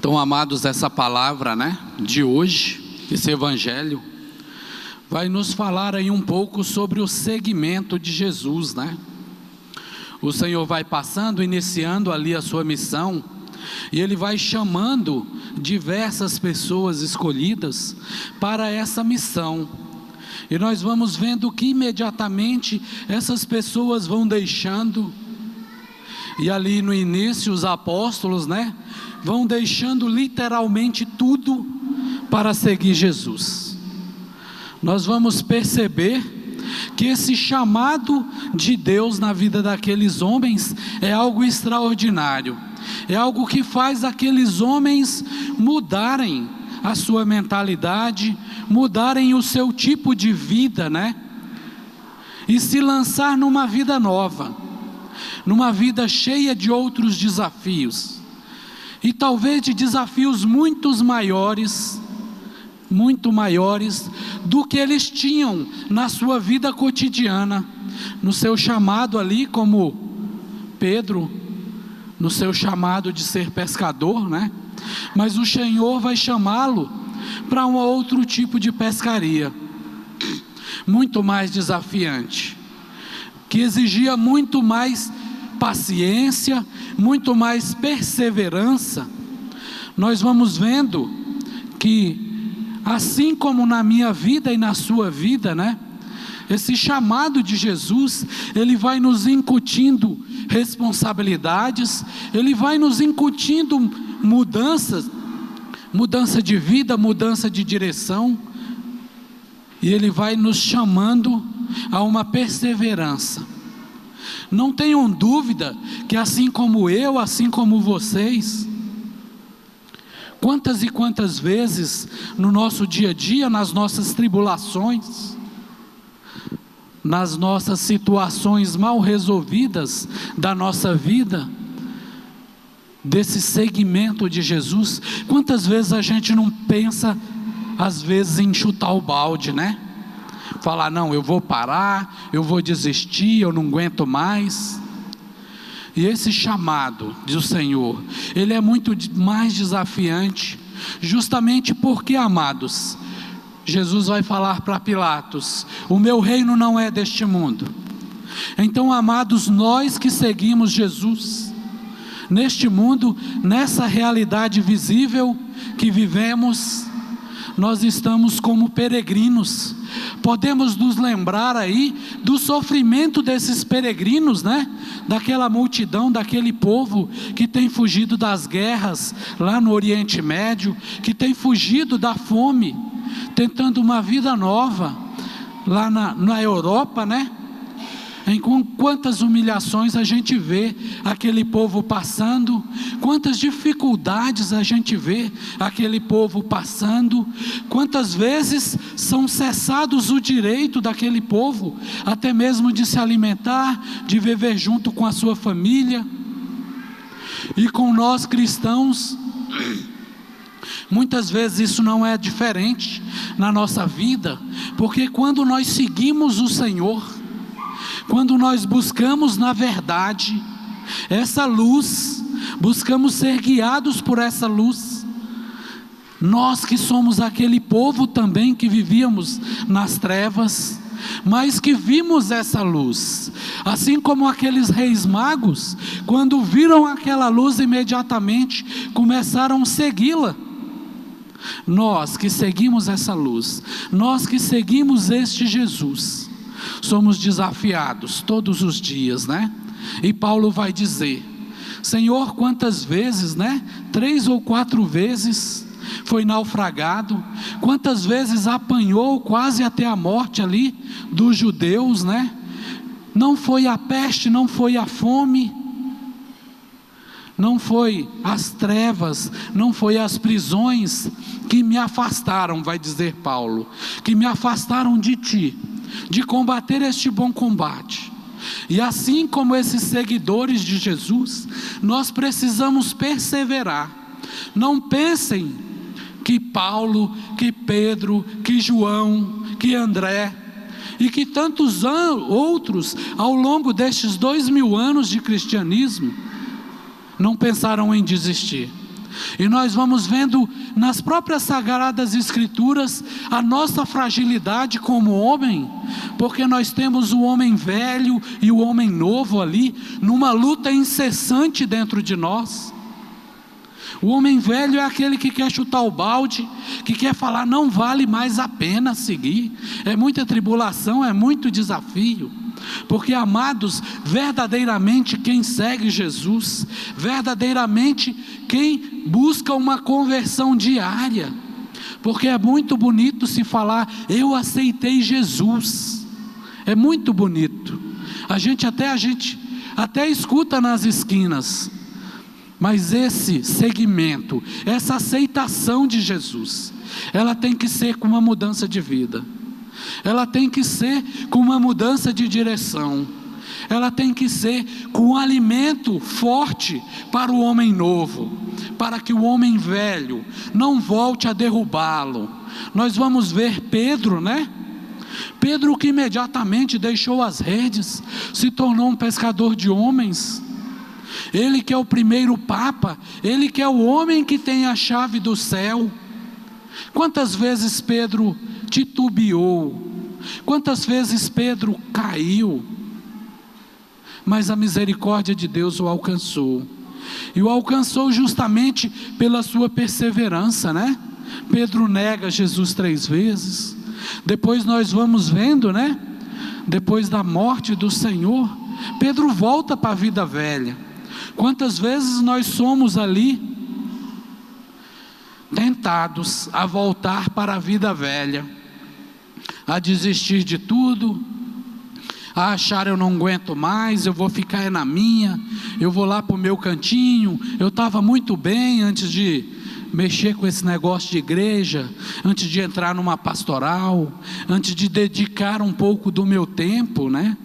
Então, amados, essa palavra, de hoje, esse evangelho, vai nos falar aí um pouco sobre o seguimento de Jesus, O Senhor vai passando, iniciando ali a sua missão, e Ele vai chamando diversas pessoas escolhidas para essa missão. E nós vamos vendo que imediatamente essas pessoas vão deixando, e ali no início os apóstolos, vão deixando literalmente tudo para seguir Jesus. Nós vamos perceber que esse chamado de Deus na vida daqueles homens é algo extraordinário, é algo que faz aqueles homens mudarem a sua mentalidade, mudarem o seu tipo de vida, e se lançar numa vida nova, numa vida cheia de outros desafios, e talvez de desafios muito maiores do que eles tinham na sua vida cotidiana, no seu chamado ali como Pedro, no seu chamado de ser pescador, mas o Senhor vai chamá-lo para um outro tipo de pescaria, muito mais desafiante, que exigia muito mais paciência, muito mais perseverança. Nós vamos vendo que, assim como na minha vida e na sua vida, esse chamado de Jesus, Ele vai nos incutindo responsabilidades, Ele vai nos incutindo mudança de vida, mudança de direção, e Ele vai nos chamando a uma perseverança. Não tenham dúvida que assim como eu, assim como vocês, quantas e quantas vezes no nosso dia a dia, nas nossas tribulações, nas nossas situações mal resolvidas da nossa vida, desse seguimento de Jesus, quantas vezes a gente não pensa, às vezes, em chutar o balde, falar, não, eu vou parar, eu vou desistir, eu não aguento mais. E esse chamado do Senhor, ele é muito mais desafiante, justamente porque, amados, Jesus vai falar para Pilatos, o meu reino não é deste mundo. Então, amados, nós que seguimos Jesus, neste mundo, nessa realidade visível que vivemos, nós estamos como peregrinos. Podemos nos lembrar aí do sofrimento desses peregrinos, daquela multidão, daquele povo que tem fugido das guerras lá no Oriente Médio, que tem fugido da fome, tentando uma vida nova lá na Europa, Em quantas humilhações a gente vê aquele povo passando, quantas dificuldades a gente vê aquele povo passando, quantas vezes são cessados o direito daquele povo, até mesmo de se alimentar, de viver junto com a sua família. E com nós cristãos, muitas vezes isso não é diferente na nossa vida, porque quando nós seguimos o Senhor, quando nós buscamos na verdade essa luz, buscamos ser guiados por essa luz, nós que somos aquele povo também que vivíamos nas trevas, mas que vimos essa luz, assim como aqueles reis magos, quando viram aquela luz, imediatamente começaram a segui-la. Nós que seguimos essa luz, nós que seguimos este Jesus, somos desafiados todos os dias, E Paulo vai dizer, Senhor, quantas vezes, 3 ou 4 vezes foi naufragado, quantas vezes apanhou quase até a morte ali dos judeus, Não foi a peste, não foi a fome, não foi as trevas, não foi as prisões que me afastaram, vai dizer Paulo, que me afastaram de ti, de combater este bom combate. E assim como esses seguidores de Jesus, nós precisamos perseverar. Não pensem que Paulo, que Pedro, que João, que André e que tantos outros ao longo destes 2000 anos de cristianismo não pensaram em desistir. E nós vamos vendo nas próprias Sagradas Escrituras a nossa fragilidade como homem, porque nós temos o homem velho e o homem novo ali, numa luta incessante dentro de nós. O homem velho é aquele que quer chutar o balde, que quer falar, não vale mais a pena seguir, é muita tribulação, é muito desafio. Porque, amados, verdadeiramente quem segue Jesus, verdadeiramente quem busca uma conversão diária, porque é muito bonito se falar, eu aceitei Jesus, é muito bonito, a gente até escuta nas esquinas, mas esse segmento, essa aceitação de Jesus, ela tem que ser com uma mudança de vida, ela tem que ser com uma mudança de direção, ela tem que ser com um alimento forte para o homem novo, para que o homem velho não volte a derrubá-lo. Nós vamos ver Pedro, né? Pedro que imediatamente deixou as redes, se tornou um pescador de homens. Ele que é o primeiro Papa, ele que é o homem que tem a chave do céu. Quantas vezes Pedro titubeou, quantas vezes Pedro caiu, mas a misericórdia de Deus o alcançou, e o alcançou justamente pela sua perseverança, né? Pedro nega Jesus 3 vezes, depois nós vamos vendo, né? Depois da morte do Senhor, Pedro volta para a vida velha. Quantas vezes nós somos ali tentados a voltar para a vida velha, a desistir de tudo, a achar eu não aguento mais, eu vou ficar na minha, eu vou lá para o meu cantinho, eu estava muito bem antes de mexer com esse negócio de igreja, antes de entrar numa pastoral, antes de dedicar um pouco do meu tempo, né?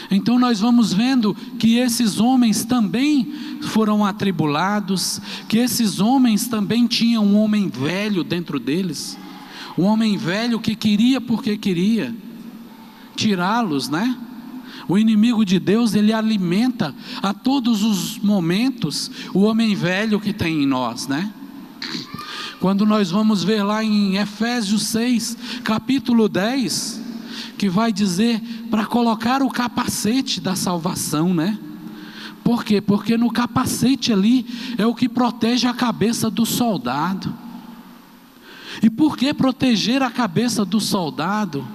Então nós vamos vendo que esses homens também foram atribulados, que esses homens também tinham um homem velho dentro deles, um homem velho que queria porque queria tirá-los, né? O inimigo de Deus, ele alimenta a todos os momentos o homem velho que tem em nós, né? Quando nós vamos ver lá em Efésios 6, capítulo 10, que vai dizer para colocar o capacete da salvação, né? Por quê? Porque no capacete ali é o que protege a cabeça do soldado. E por que proteger a cabeça do soldado?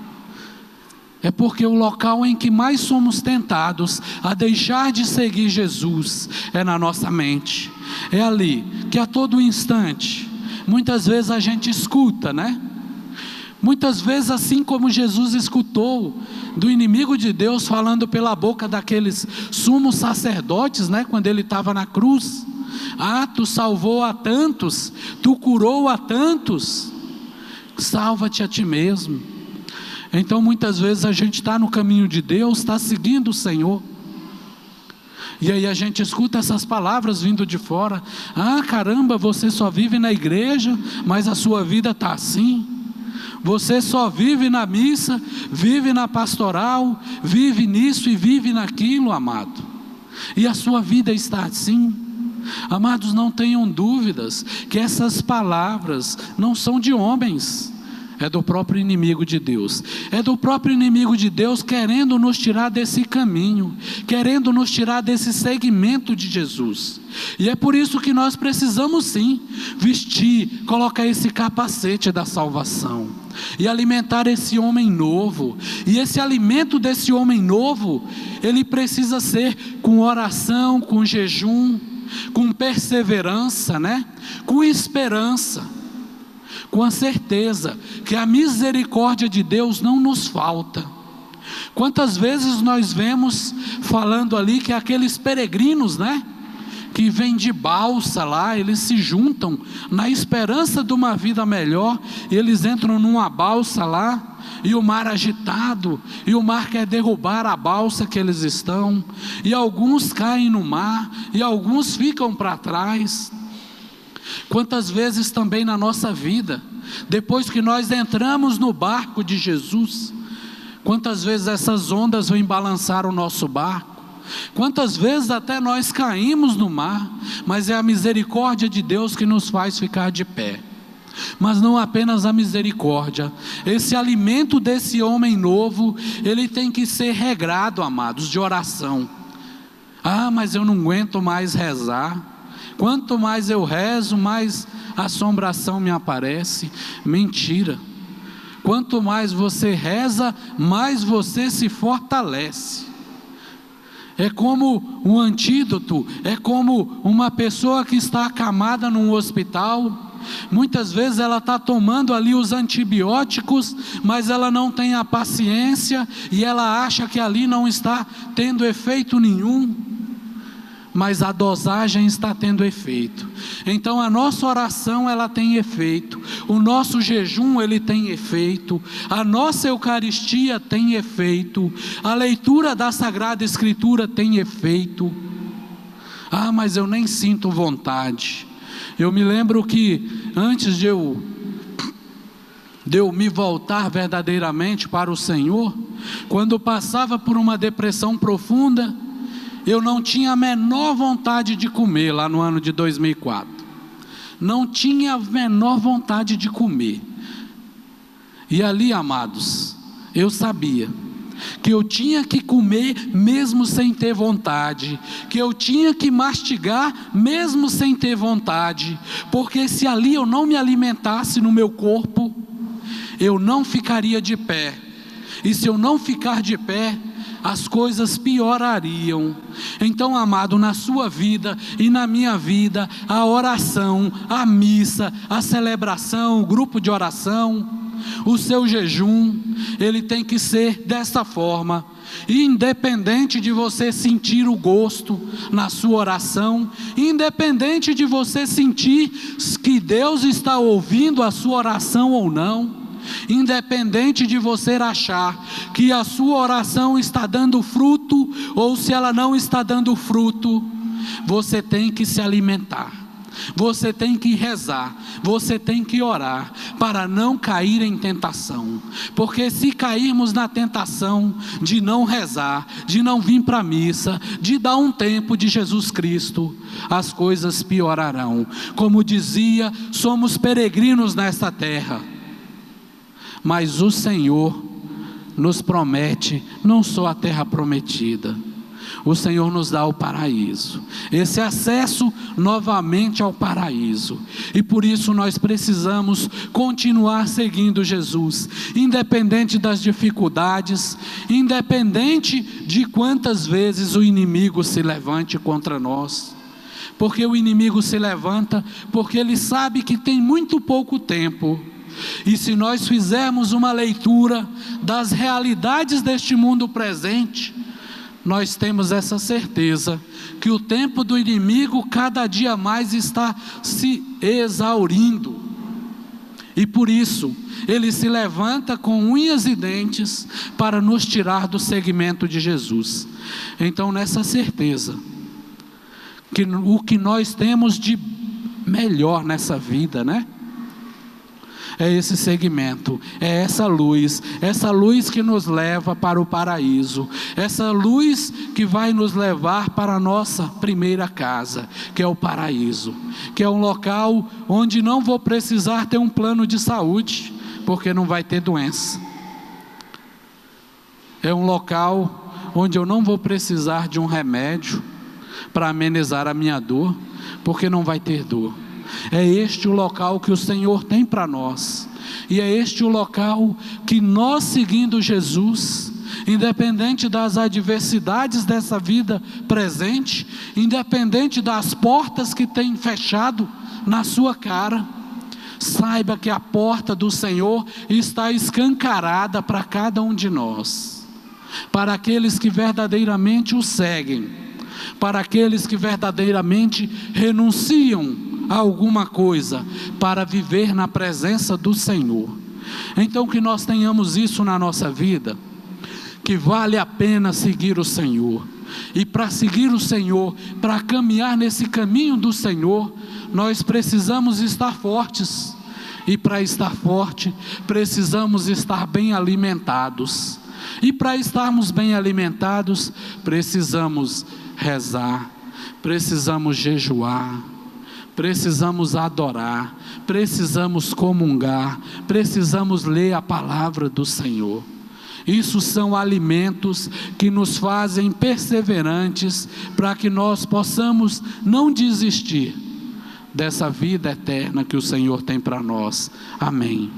É porque o local em que mais somos tentados a deixar de seguir Jesus é na nossa mente. É ali que a todo instante, muitas vezes a gente escuta, né? Muitas vezes, assim como Jesus escutou do inimigo de Deus falando pela boca daqueles sumos sacerdotes, né? Quando ele estava na cruz, tu salvou a tantos, tu curou a tantos, salva-te a ti mesmo. Então muitas vezes a gente está no caminho de Deus, está seguindo o Senhor, e aí a gente escuta essas palavras vindo de fora, caramba, você só vive na igreja, mas a sua vida está assim, você só vive na missa, vive na pastoral, vive nisso e vive naquilo, amado, e a sua vida está assim. Amados, não tenham dúvidas que essas palavras não são de homens, é do próprio inimigo de Deus, é do próprio inimigo de Deus querendo nos tirar desse caminho, querendo nos tirar desse segmento de Jesus. E é por isso que nós precisamos sim vestir, colocar esse capacete da salvação e alimentar esse homem novo. E esse alimento desse homem novo, ele precisa ser com oração, com jejum, com perseverança, né? Com esperança, com a certeza que a misericórdia de Deus não nos falta. Quantas vezes nós vemos falando ali que aqueles peregrinos, né, que vêm de balsa lá, eles se juntam na esperança de uma vida melhor, e eles entram numa balsa lá, e o mar agitado, e o mar quer derrubar a balsa que eles estão, e alguns caem no mar, e alguns ficam para trás. Quantas vezes também na nossa vida, depois que nós entramos no barco de Jesus, quantas vezes essas ondas vêm balançar o nosso barco, Quantas vezes até nós caímos no mar, mas é a misericórdia de Deus que nos faz ficar de pé. Mas não apenas a misericórdia, esse alimento desse homem novo, ele tem que ser regrado, amados, de oração. Mas eu não aguento mais rezar. Quanto mais eu rezo, mais assombração me aparece. Mentira. Quanto mais você reza, mais você se fortalece. É como um antídoto, é como uma pessoa que está acamada num hospital. Muitas vezes ela está tomando ali os antibióticos, mas ela não tem a paciência e ela acha que ali não está tendo efeito nenhum, mas a dosagem está tendo efeito. Então a nossa oração, ela tem efeito, o nosso jejum, ele tem efeito, a nossa Eucaristia tem efeito, a leitura da Sagrada Escritura tem efeito. Mas eu nem sinto vontade. Eu me lembro que antes de eu me voltar verdadeiramente para o Senhor, quando eu passava por uma depressão profunda, eu não tinha a menor vontade de comer, lá no ano de 2004, não tinha a menor vontade de comer, e ali, amados, eu sabia que eu tinha que comer mesmo sem ter vontade, que eu tinha que mastigar mesmo sem ter vontade, porque se ali eu não me alimentasse no meu corpo, eu não ficaria de pé, e se eu não ficar de pé, as coisas piorariam. Então, amado, na sua vida e na minha vida, a oração, a missa, a celebração, o grupo de oração, o seu jejum, ele tem que ser dessa forma, independente de você sentir o gosto na sua oração, independente de você sentir que Deus está ouvindo a sua oração ou não, independente de você achar que a sua oração está dando fruto, ou se ela não está dando fruto, você tem que se alimentar, você tem que rezar, você tem que orar, para não cair em tentação, porque se cairmos na tentação de não rezar, de não vir para a missa, de dar um tempo de Jesus Cristo, as coisas piorarão. Como dizia, somos peregrinos nesta terra, mas o Senhor nos promete não só a terra prometida, o Senhor nos dá o paraíso, esse acesso novamente ao paraíso, e por isso nós precisamos continuar seguindo Jesus, independente das dificuldades, independente de quantas vezes o inimigo se levante contra nós, porque o inimigo se levanta, porque ele sabe que tem muito pouco tempo. E se nós fizermos uma leitura das realidades deste mundo presente, nós temos essa certeza, que o tempo do inimigo cada dia mais está se exaurindo, e por isso, ele se levanta com unhas e dentes, para nos tirar do segmento de Jesus. Então, nessa certeza, que o que nós temos de melhor nessa vida, é esse segmento, é essa luz que nos leva para o paraíso, essa luz que vai nos levar para a nossa primeira casa, que é o paraíso, que é um local onde não vou precisar ter um plano de saúde, porque não vai ter doença, é um local onde eu não vou precisar de um remédio para amenizar a minha dor, porque não vai ter dor. É este o local que o Senhor tem para nós, e é este o local que nós, seguindo Jesus, independente das adversidades dessa vida presente, independente das portas que tem fechado na sua cara, saiba que a porta do Senhor está escancarada para cada um de nós, para aqueles que verdadeiramente o seguem, para aqueles que verdadeiramente renunciam a alguma coisa para viver na presença do Senhor. Então, que nós tenhamos isso na nossa vida, que vale a pena seguir o Senhor, e para seguir o Senhor, para caminhar nesse caminho do Senhor, nós precisamos estar fortes, e para estar forte, precisamos estar bem alimentados. E para estarmos bem alimentados, precisamos rezar, precisamos jejuar, precisamos adorar, precisamos comungar, precisamos ler a palavra do Senhor. Isso são alimentos que nos fazem perseverantes, para que nós possamos não desistir dessa vida eterna que o Senhor tem para nós. Amém.